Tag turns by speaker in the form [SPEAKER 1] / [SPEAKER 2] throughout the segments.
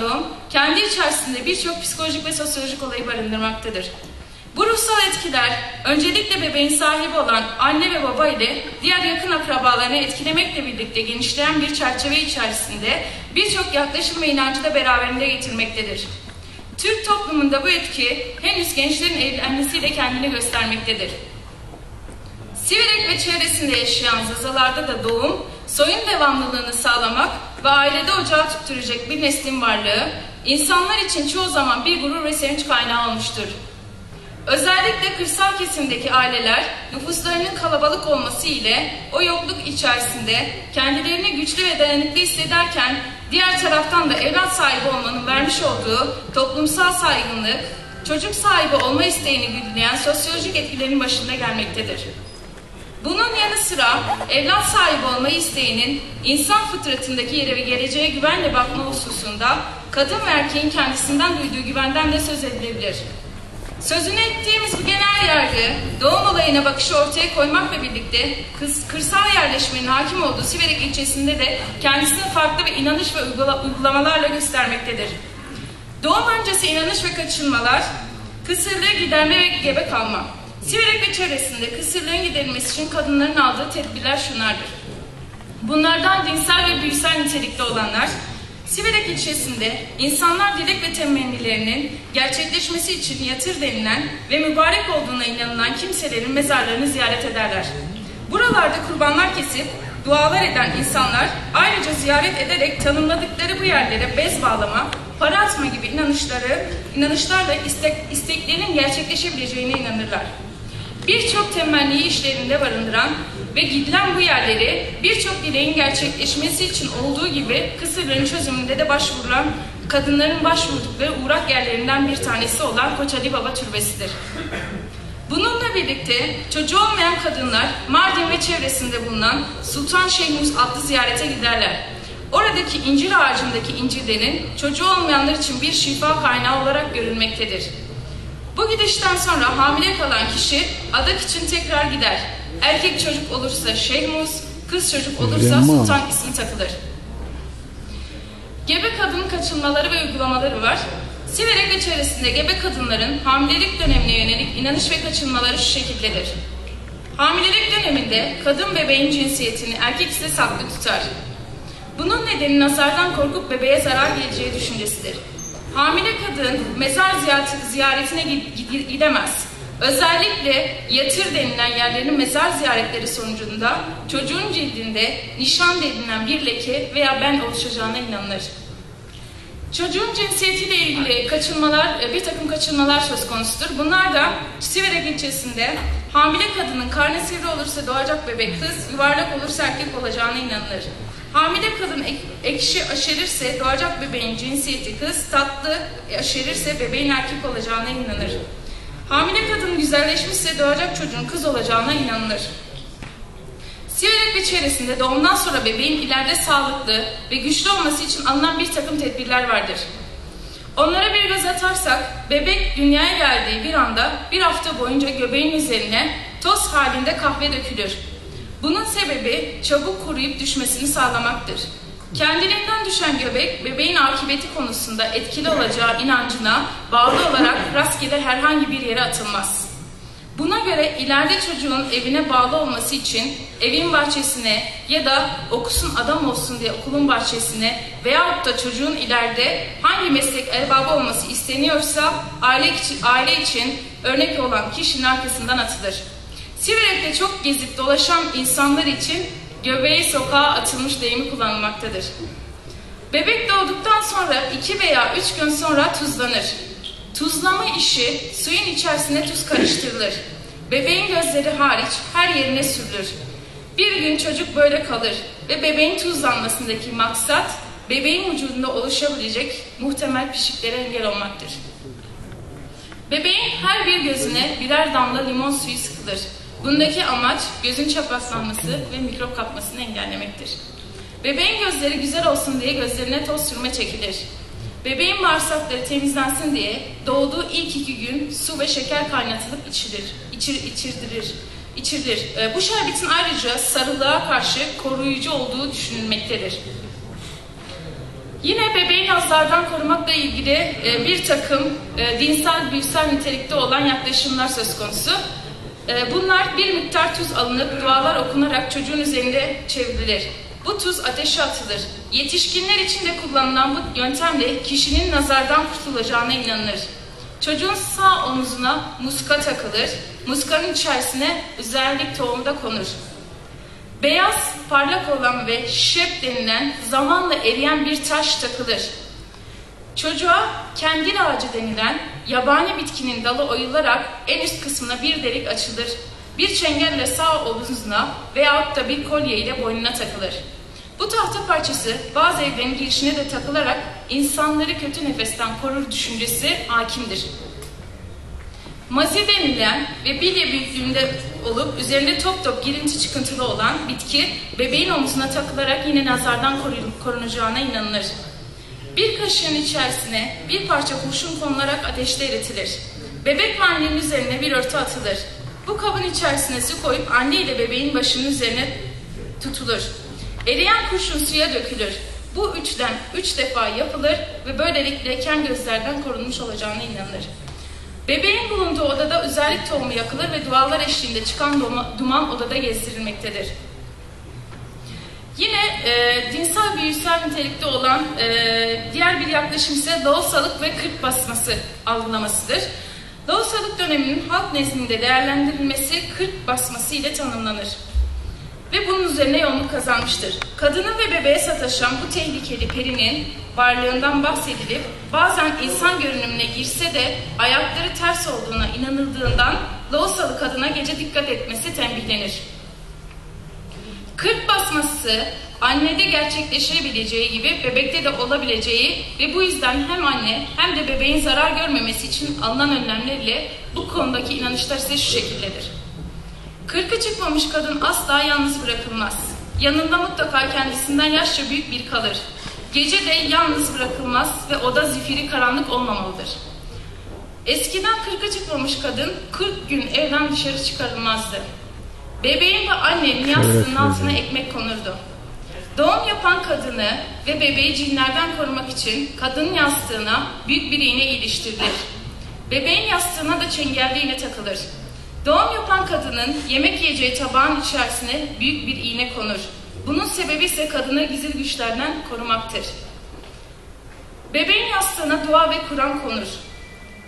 [SPEAKER 1] doğum kendi içerisinde birçok psikolojik ve sosyolojik olayı barındırmaktadır. Bu ruhsal etkiler öncelikle bebeğin sahibi olan anne ve baba ile diğer yakın akrabalarını etkilemekle birlikte genişleyen bir çerçeve içerisinde birçok yaklaşım ve inancı da beraberinde getirmektedir. Türk toplumunda bu etki henüz gençlerin evlenmesiyle kendini göstermektedir. Siverek ve çevresinde yaşayan Zazalarda da doğum, soyun devamlılığını sağlamak ve ailede ocağı tutturacak bir neslin varlığı, insanlar için çoğu zaman bir gurur ve sevinç kaynağı olmuştur. Özellikle kırsal kesimdeki aileler nüfuslarının kalabalık olması ile o yokluk içerisinde kendilerini güçlü ve dayanıklı hissederken diğer taraftan da evlat sahibi olmanın vermiş olduğu toplumsal saygınlık, çocuk sahibi olma isteğini güdüleyen sosyolojik etkilerin başında gelmektedir. Bunun yanı sıra evlat sahibi olma isteğinin insan fıtratındaki yere ve geleceğe güvenle bakma hususunda kadın ve erkeğin kendisinden duyduğu güvenden de söz edilebilir. Sözünü ettiğimiz bu genel yargı, doğum olayına bakışı ortaya koymakla birlikte kırsal yerleşmenin hakim olduğu Siverek ilçesinde de kendisini farklı ve inanış ve uygulamalarla göstermektedir. Doğum öncesi inanış ve kaçınmalar, kısırlığı giderme ve gebe kalma. Siverek ve çevresinde kısırlığın giderilmesi için kadınların aldığı tedbirler şunlardır. Bunlardan dinsel ve büyüsel nitelikte olanlar, Siverek ilçesinde insanlar dilek ve temennilerinin gerçekleşmesi için yatır denilen ve mübarek olduğuna inanılan kimselerin mezarlarını ziyaret ederler. Buralarda kurbanlar kesip dualar eden insanlar ayrıca ziyaret ederek tanımladıkları bu yerlere bez bağlama, para atma gibi inanışlarla isteklerinin gerçekleşebileceğine inanırlar. Birçok temenniyi işlerinde barındıran ve gidilen bu yerleri birçok dileğin gerçekleşmesi için olduğu gibi kısırlığın çözümünde de başvurulan kadınların başvurdukları uğrak yerlerinden bir tanesi olan Koç Ali Baba Türbesi'dir. Bununla birlikte çocuğu olmayan kadınlar Mardin ve çevresinde bulunan Sultan Şeyhmuz adlı ziyarete giderler. Oradaki incir ağacındaki incirlerin çocuğu olmayanlar için bir şifa kaynağı olarak görülmektedir. Bu gidişten sonra hamile kalan kişi adak için tekrar gider. Erkek çocuk olursa Şeyhmuz, kız çocuk olursa Sultan ismi takılır. Gebe kadın kaçınmaları ve uygulamaları var. Siverek ve çevresinde gebe kadınların hamilelik dönemine yönelik inanış ve kaçınmaları şu şekildedir. Hamilelik döneminde kadın bebeğin cinsiyetini erkek ise saklı tutar. Bunun nedeni nazardan korkup bebeğe zarar geleceği düşüncesidir. Hamile kadın mezar ziyaretine gidemez. Özellikle yatır denilen yerlerin mezar ziyaretleri sonucunda çocuğun cildinde nişan denilen bir leke veya ben oluşacağına inanılır. Çocuğun cinsiyetiyle ilgili bir takım kaçınmalar söz konusudur. Bunlar da Siverek ilçesinde hamile kadının karnı sivri olursa doğacak bebek kız, yuvarlak olursa erkek olacağına inanılır. Hamile kadın ekşi aşerirse doğacak bebeğin cinsiyeti kız, tatlı aşerirse bebeğin erkek olacağına inanılır. Hamile kadın güzelleşmişse doğacak çocuğun kız olacağına inanılır. Siverek ve çevresinde doğumdan sonra bebeğin ileride sağlıklı ve güçlü olması için alınan bir takım tedbirler vardır. Onlara bir göz atarsak, bebek dünyaya geldiği bir anda bir hafta boyunca göbeğin üzerine toz halinde kahve dökülür. Bunun sebebi çabuk kuruyup düşmesini sağlamaktır. Kendiliğinden düşen göbek, bebeğin akıbeti konusunda etkili olacağı inancına bağlı olarak rastgele herhangi bir yere atılmaz. Buna göre ileride çocuğun evine bağlı olması için evin bahçesine ya da okusun adam olsun diye okulun bahçesine veyahut da çocuğun ileride hangi meslek erbabı olması isteniyorsa aile için örnek olan kişinin arkasından atılır. Siverek'te çok gezip dolaşan insanlar için göbeği sokağa atılmış deyimi kullanılmaktadır. Bebek doğduktan sonra 2 veya 3 gün sonra tuzlanır. Tuzlama işi suyun içerisine tuz karıştırılır. Bebeğin gözleri hariç her yerine sürülür. Bir gün çocuk böyle kalır ve bebeğin tuzlanmasındaki maksat bebeğin vücudunda oluşabilecek muhtemel pişiklere engel olmaktır. Bebeğin her bir gözüne birer damla limon suyu sıkılır. Bundaki amaç gözün çaprazlanması ve mikrop kapmasını engellemektir. Bebeğin gözleri güzel olsun diye gözlerine toz sürme çekilir. Bebeğin bağırsakları temizlensin diye doğduğu ilk 2 gün su ve şeker kaynatılıp içirilir. Bu şerbetin ayrıca sarılığa karşı koruyucu olduğu düşünülmektedir. Yine bebeği nazlardan korumakla ilgili bir takım dinsel, büyüsel nitelikte olan yaklaşımlar söz konusu. Bunlar bir miktar tuz alınıp dualar okunarak çocuğun üzerinde çevrilir. Bu tuz ateşe atılır. Yetişkinler için de kullanılan bu yöntemle kişinin nazardan kurtulacağına inanılır. Çocuğun sağ omuzuna muska takılır. Muskanın içerisine üzerlik tohumu da konur. Beyaz, parlak olan ve şep denilen zamanla eriyen bir taş takılır. Çocuğa kendil ağacı denilen yabani bitkinin dalı oyularak en üst kısmına bir delik açılır. Bir çengelle sağ omuzuna veyahut da bir kolye ile boynuna takılır. Bu tahta parçası bazı evlerin girişine de takılarak insanları kötü nefesten korur düşüncesi hakimdir. Mazi denilen ve bilye büyüklüğünde olup üzerinde top top girinti çıkıntılı olan bitki bebeğin omzuna takılarak yine nazardan korunacağına inanılır. Bir kaşığın içerisine bir parça kurşun konularak ateşte eritilir. Bebek ve annenin üzerine bir örtü atılır. Bu kabın içerisine su koyup anne ile bebeğin başının üzerine tutulur. Eriyen kurşun suya dökülür. Bu 3 defa yapılır ve böylelikle leken gözlerden korunmuş olacağına inanılır. Bebeğin bulunduğu odada üzerlik tohumu yakılır ve dualar eşliğinde çıkan duman odada gezdirilmektedir. Yine dinsel büyüsel nitelikte olan diğer bir yaklaşım ise lohusalık ve kırk basması algılamasıdır. Lohusalık döneminin halk nezdinde değerlendirilmesi kırk basması ile tanımlanır ve bunun üzerine yoğunluk kazanmıştır. Kadının ve bebeğe sataşan bu tehlikeli perinin varlığından bahsedilip bazen insan görünümüne girse de ayakları ters olduğuna inanıldığından lohusalı kadına gece dikkat etmesi tembihlenir. Kırk basması annede gerçekleşebileceği gibi bebekte de olabileceği ve bu yüzden hem anne hem de bebeğin zarar görmemesi için alınan önlemlerle bu konudaki inanışlar ise şu şekildedir. Kırkı çıkmamış kadın asla yalnız bırakılmaz. Yanında mutlaka kendisinden yaşça büyük bir kalır. Gece de yalnız bırakılmaz ve oda zifiri karanlık olmamalıdır. Eskiden kırkı çıkmamış kadın 40 gün evden dışarı çıkarılmazdı. Bebeğin ve annenin yastığının altına ekmek konurdu. Doğum yapan kadını ve bebeği cinlerden korumak için kadının yastığına büyük bir iğne iliştirilir. Bebeğin yastığına da çengelli iğne takılır. Doğum yapan kadının yemek yiyeceği tabağın içerisine büyük bir iğne konur. Bunun sebebi ise kadını gizli güçlerden korumaktır. Bebeğin yastığına dua ve Kur'an konur.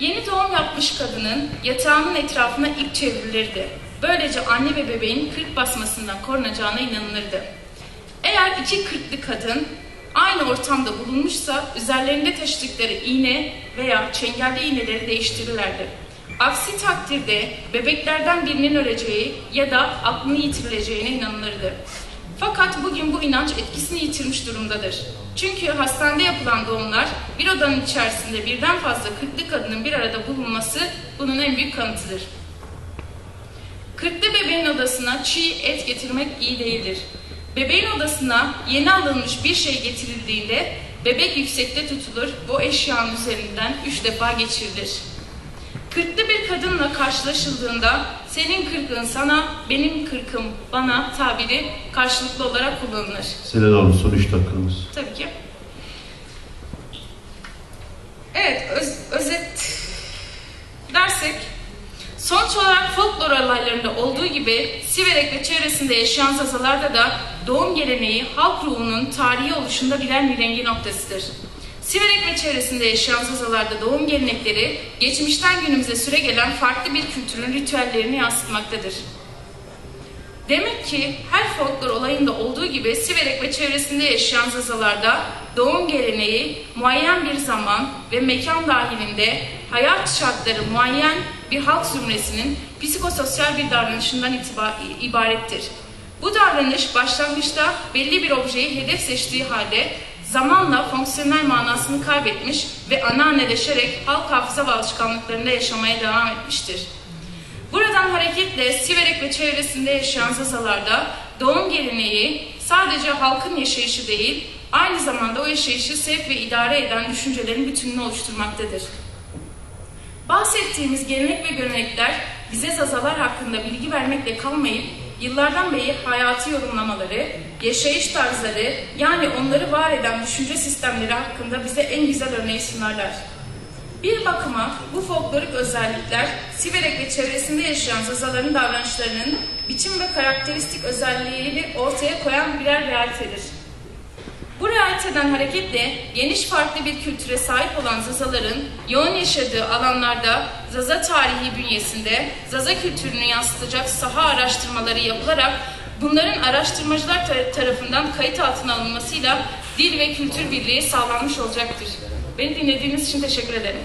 [SPEAKER 1] Yeni doğum yapmış kadının yatağının etrafına ip çevrilirdi. Böylece anne ve bebeğin kırk basmasından korunacağına inanılırdı. Eğer iki kırklı kadın aynı ortamda bulunmuşsa üzerlerinde taşıdıkları iğne veya çengelli iğneleri değiştirirlerdi. Aksi takdirde bebeklerden birinin öleceği ya da aklını yitirileceğine inanılırdı. Fakat bugün bu inanç etkisini yitirmiş durumdadır. Çünkü hastanede yapılan doğumlar bir odanın içerisinde birden fazla kırklı kadının bir arada bulunması bunun en büyük kanıtıdır. Kırklı bebeğin odasına çiğ et getirmek iyi değildir. Bebeğin odasına yeni alınmış bir şey getirildiğinde bebek yüksekte tutulur, bu eşyanın üzerinden 3 defa geçirilir. Kırklı bir kadınla karşılaşıldığında senin kırkın sana, benim kırkım bana tabiri karşılıklı olarak kullanılır.
[SPEAKER 2] Selen abla son 3 dakikamız.
[SPEAKER 1] Tabii ki. Evet, özet dersek, sonuç olarak folklor olaylarında olduğu gibi Siverek ve çevresinde yaşayan zazalarda da doğum geleneği halk ruhunun tarihi oluşunda birer mihengi noktasıdır. Siverek ve çevresinde yaşayan zazalarda doğum gelenekleri geçmişten günümüze süregelen farklı bir kültürün ritüellerini yansıtmaktadır. Demek ki her folklor olayında olduğu gibi Siverek ve çevresinde yaşayan zazalarda doğum geleneği muayyen bir zaman ve mekan dahilinde hayat şartları muayyen bir halk zümresinin psikososyal bir davranışından ibarettir. Bu davranış başlangıçta belli bir objeyi hedef seçtiği halde zamanla fonksiyonel manasını kaybetmiş ve anaaneleşerek halk hafıza ve alışkanlıklarında yaşamaya devam etmiştir. Buradan hareketle Siverek ve çevresinde yaşayan zazalarda doğum geleneği sadece halkın yaşayışı değil, aynı zamanda o yaşayışı sevk ve idare eden düşüncelerin bütününü oluşturmaktadır. Bahsettiğimiz gelenek ve görenekler bize zazalar hakkında bilgi vermekle kalmayıp yıllardan beri hayatı yorumlamaları, yaşayış tarzları, yani onları var eden düşünce sistemleri hakkında bize en güzel örneği sunarlar. Bir bakıma bu folklorik özellikler, Siverek ve çevresinde yaşayan Zazaların davranışlarının biçim ve karakteristik özelliğini ortaya koyan birer realitedir. Bu realiteden hareketle geniş farklı bir kültüre sahip olan Zazaların yoğun yaşadığı alanlarda Zaza tarihi bünyesinde Zaza kültürünü yansıtacak saha araştırmaları yapılarak bunların araştırmacılar tarafından kayıt altına alınmasıyla dil ve kültür birliği sağlanmış olacaktır. Beni dinlediğiniz için teşekkür ederim.